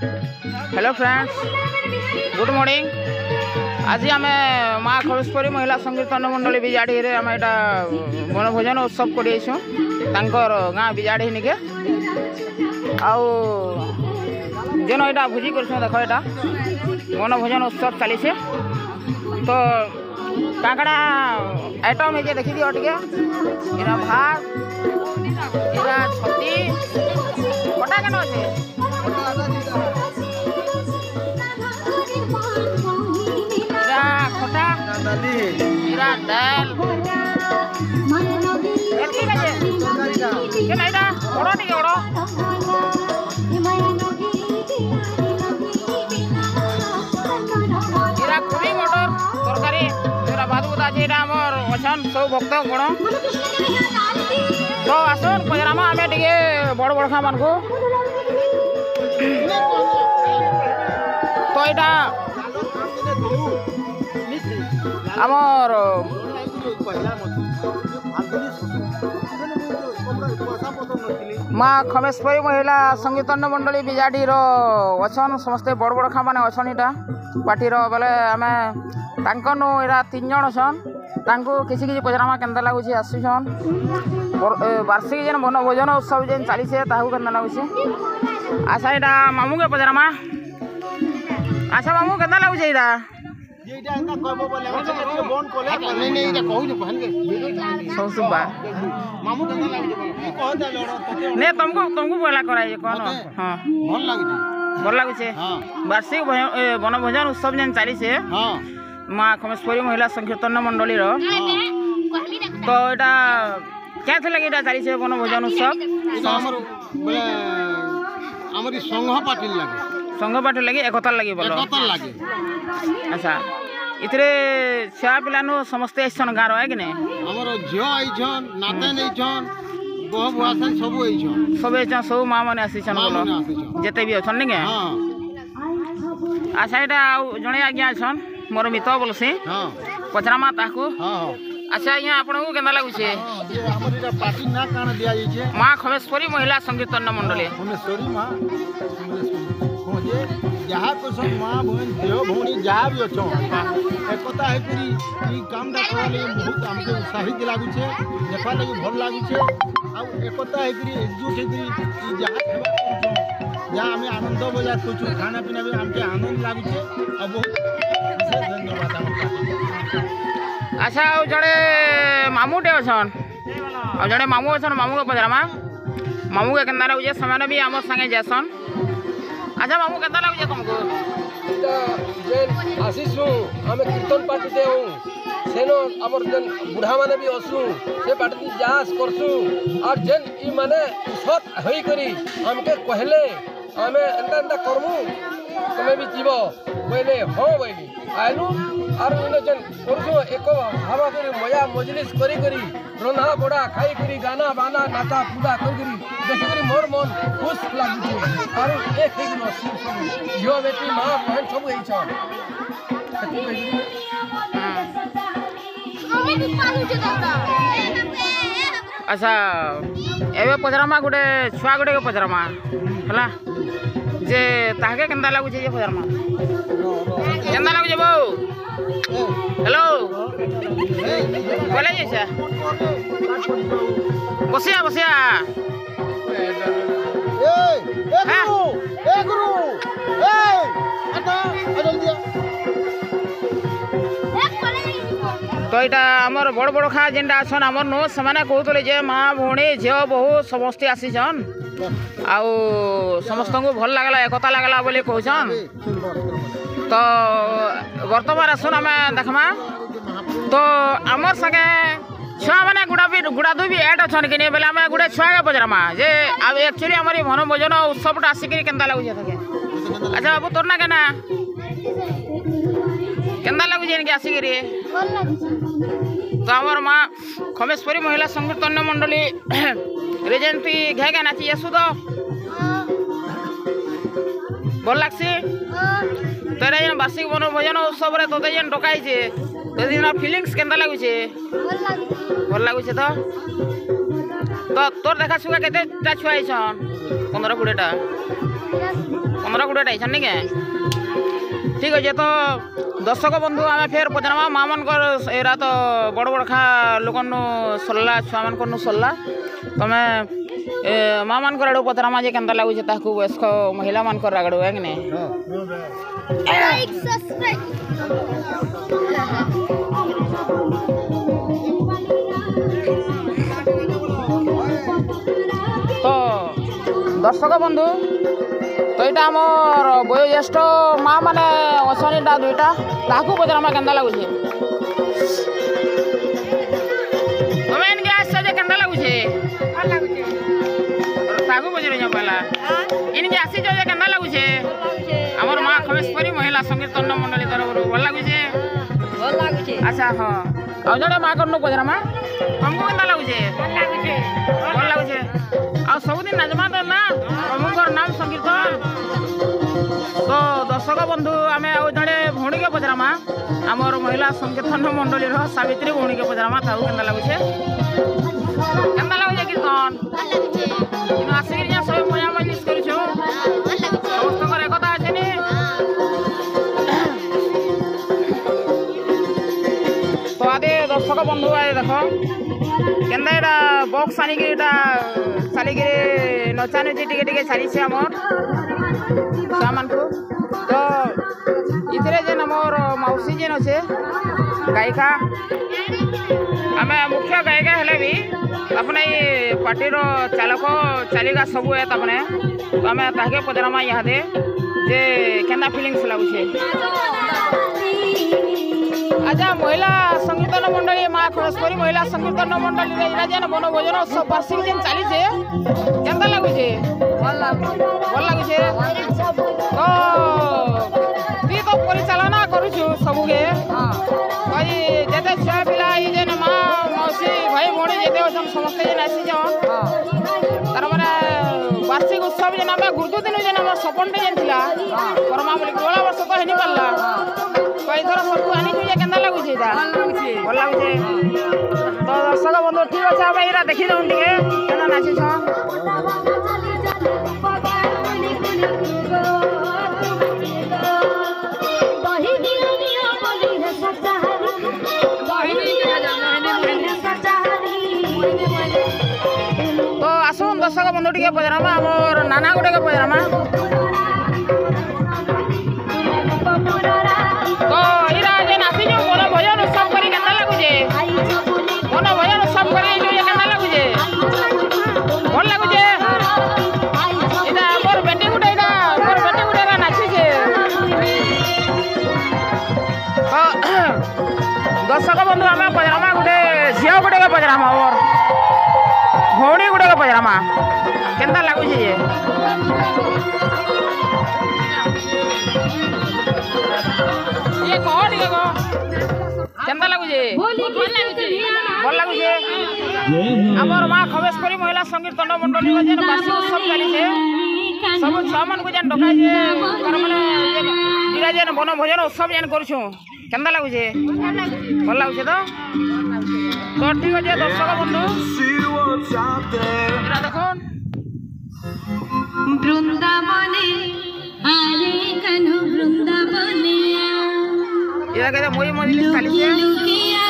Hello friends, good morning. आज आम माँ खबेश्वरी महिला संकीर्तन मंडली बिजाड़ी आम यहाँ वनभोजन उत्सव करछुँ गाँ बिजाड़ी निके आउ जेन यहाँ भोजी कर देख यहाँ वनभोजन उत्सव चली तो काकड़ा आइटम है देखी दियो टे इरा भात इरा छती कटा केन अच्छे इरा खटा इरा दाल ठीक है के नाइडा बड़ टिके बड़ इरा कोबी मटर तरकारी इरा भात बुता जे आमर अछन सब भक्त गण तो आसन पजरामा आमे टिके बड़ बड़ खा मान को तो यहाँ आमर माँ खबेश्वरी महिला संकीर्तन मंडली बिजाड़ी अछन समस्ते बड़ बड़ खा मैंने अछन इटा पार्टीर बेले आम तांकनु इरा 3 जन अछन तांको किसी किसी पचरामा केन्ता लगुच आसुछन वार्षिक जेन वन भोजन उत्सव जेन चली ताहू केन्ता लगुच। अच्छा यहाँ मामू के पचरामा। अच्छा मामू केन्ता लगुच यहाँ तुमको पहला कराई कौन हाँ भल लगुचे वार्षिक वनभोजन उत्सव जेन चली माँ खबेश्वरी महिला संकीर्तन मंडली तो यहाँ क्या लगे यहाँ चली वनभोजन उत्सव संघ पार्टी लगे एकता लगे बोलो अच्छा इतरे छुआ पिला समस्ते आइछन गाँव है कि नहीं हमर झियो आइछन नाते नइछन बह बुआसन सब आइछन सब माँ माने आसीछन बोलो जेते भी अछन नहीं हां अच्छा यहाँ जड़े आज्ञा अछन मोर मित बोलसी हां पचरामा ताकू हां अच्छा यहाँ आपन को केना लागुछे हमर इरा पार्टी ना कान दिया जाइछे माँ खबेश्वरी महिला संकीर्तन मंडली खबेश्वरी माँ हो जे जहाँ को सब माँ बहन देव भौणी जहाँ भी अच्छो एकता है पूरी ई काम दा करले बहुत हमके उत्साहित लागुछे देखा लगी भल लागुछे आ एकता है पूरी एकजुट है पूरी ई जहाँ जहाँ हमें आनंद बजार कुछ खाना पीना भी हमके आनंद लागुछे आ बहुत विशेष धन्यवाद हमर। अच्छा जड़े मामूटे अछन और जड़े मामू अछन मामू के पचरामा मामू के केन्ता लागुछे समय भी आम संगे जासन। अच्छा मामू केन्ता लागुछे तुमको जेन आसीसु आमे कीर्तन पार्टी दे सेनो हमर जेन बुढ़ा माने भी असु से पार्टी जास करसु और जेन ई माने सत होई करी हमके कहले आमे एंता एंता करमु तमे भी जीवो बोले हो बोली आइनु और इने जेन करसु एको भावा करी मया मजलिस करी करी रंधा बड़ा खाई करी गाना बाना नाचा पूजा करी देखि करी मोर मन खुश लागुछे और एक एक नसीब जियो बेटी मां बहन सब गई छ अच्छा एबे पचरामा गोटे छुआ गोटे के पचरामा हला जे ताके केन्ता लागुछे जे पचरामा केन्ता लागुछे बो हेलो बोले जैसा बसिया बसिया गुरु आता जल्दी तो यहाँ आमर बड़ बड़ खा जेनटा आछन आमर नो से कहते जे माँ भौणी झील बहु समस्ते आसीछन आउ समस्त को भल लगला एकता लगला बोली कहछन तो वर्तमान आसन आम देखमा तो आमर संगे छुआ मैंने गुड़ा भी एड अच्छन कि बेले आम गोटे छुआ के पचरामा जे एक्चुअली आम मन भोजन उत्सव आसिक केन्ता लगुचे अच्छा बाबू तोर ना केना केन्ता लगुचे इनके आसिक तो आमर माँ खबेश्वरी महिला संकीर्तन मंडली रेजेंट घे घे नाची आसु तो भल लगसी तेरा जेन वार्षिक वन भोजन उत्सव तोते जेन डकाई तो फिलिंग्स केन्ता लगुचे भल लगुचे तो तोर देखा सुखा केते छुआ 15-20टा 15-20 আইছন নাকি ঠিক আছে তো দর্শক বন্ধু আমি ফের পচারমা মা মানকর এরা তো বড় বড় খা লোকনু সরলা ছুয়া মানকরনু সরলা তুমি মা মানকর আড়ু পচারমা যে কেনতা লাগুছে তাহাকু বয়স্ক মহিলা মানকর আড়ু একনে লাইক সাবস্ক্রাইব তো দর্শক বন্ধু তো এটা আমার বয়োজ্যেষ্ঠ মা মানে অছন এটা দুইটা তাহাকু পচারমা কেনতা লাগুছে তুমি এনকে আসছে যে কেনতা লাগুছে ভাল লাগুছে তাহাকু পচারি পহলা এনকে আসিছ যে কেনতা লাগুছে আমার মা খমেশ্বরী মহিলা সংকীর্তন মন্ডলী তরফରୁ ভাল লাগুছে ভাল লাগুছে আচ্ছা হ্যাঁ ଆଉ ଜଣେ ମା କରନୁ ପଚରାମା ତମକୁ କେନ୍ତା ଲାଗୁଛେ ভাল লাগুছে ଭଲ ଲାଗୁଛେ ଆଉ ସବୁଦିନ ନାଚମା ତ ନା ପ୍ରଭୁଙ୍କର ନାମ ସଂକୀର୍ତ୍ତନ ତ ଦର୍ଶକ ବନ୍ଧୁ ଆମେ ଆଉ ଜଣେ ଭଉଣୀକେ ପଚରାମା ଆମର ମହିଳା ସଂକୀର୍ତ୍ତନ ମଣ୍ଡଳୀର ସାବିତ୍ରୀ ଭଉଣୀକେ ପଚରାମା ତାକୁ କେନ୍ତା ଲାଗୁଛେ କେନ୍ତା ଲାଗୁଛେ କୀର୍ତ୍ତନ ভাল ଲାଗୁছে କିନ୍ତୁ ଆସିକିରି ଯେ ସବୁ ମଜା ମଜଲିସ୍ କରୁଛୁ ভাল ଲାଗୁছে ସମସ୍ତଙ୍କର ଏକତା ଅଛେନି তো আদে দর্শক বন্ধু আদে দেখ কেনতা এটা বক্স আনিকি এটা চালিকি নচা নচি টিকে টিকে চালিছে আমার ছুয়ামানকু তো ইথিরে যেন আমার মাউসী যেন আছে গায়িকা আমি মুখ্য গায়িকা হলে বি আপনি পার্টির চালক চালিকা সবু এ তাপনে তো আমি তাকে পচারমা ইহাদে যে কেনা ফিলিংস লাগুছে আচ্ছা মহিলা সংকীর্তন মন্ডলী মা খরস্পরী মহিলা সংকীর্তন মন্ডলী এরা যেন বনভোজন উৎসব বার্ষিক যেন চালিছে কেনতা লাগুছে ভাল লাগুছে তো তুই তো পরিচালনা করুছু সবুকে ভাই যেতে ছুয়া পিলা এই যেন মা মাউসী ভাই ভৌণী যেতে অছন সমস্তে যেন আসিছন তার মানে বার্ষিক উৎসব যেন আমি গুরুত্ব দিন যেন আমার সপনটা যেন লা করমা বলি গলা বর্ষ তো হেনি পারলা তো এইথর সবু আনিছু যে কেনতা লাগুছে এটা ভাল লাগুছে তো দর্শক বন্ধু ঠিক আছে আমি এরা দেখি দেউন টিকে কেন নাচিছন তো আসুন দর্শক বন্ধু টিকে পচারমা আমার নানা গুটেকে পচারমা তো এরা যে নাচিছু বনভোজন উৎসব করি কেনতা লাগুছে বনভোজন উৎসব করি কেনতা লাগুছে ভাল লাগুছে এটা মোর বেটি গুটে এটা নাচিছে তো দর্শক বন্ধু আমি পচারমা গুটে ঝিও গুটেকে পচারমা আমার ভৌণী গুটেকে পচারমা কেনতা লাগুছে যে ইয়ে কহ টিকে কহ কেনতা লাগুছে ভাল লাগুছে আমার মা খবেশ্বরী মহিলা সংকীর্তন মন্ডলী যেন বার্ষিক উৎসব চালিছে সব ছুয়া মানুষ যেন ডকাইছে তার মানে এরা যেন বনভোজন উৎসব যেন করছু কেনতা লাগুছে ভাল লাগুছে তো তো ঠিক আছে দর্শক বন্ধু এরা দেখুন বৃন্দাবনে আরে কানু বৃন্দাবনে এরা কে মই মজলিস চালিছে লুকিয়া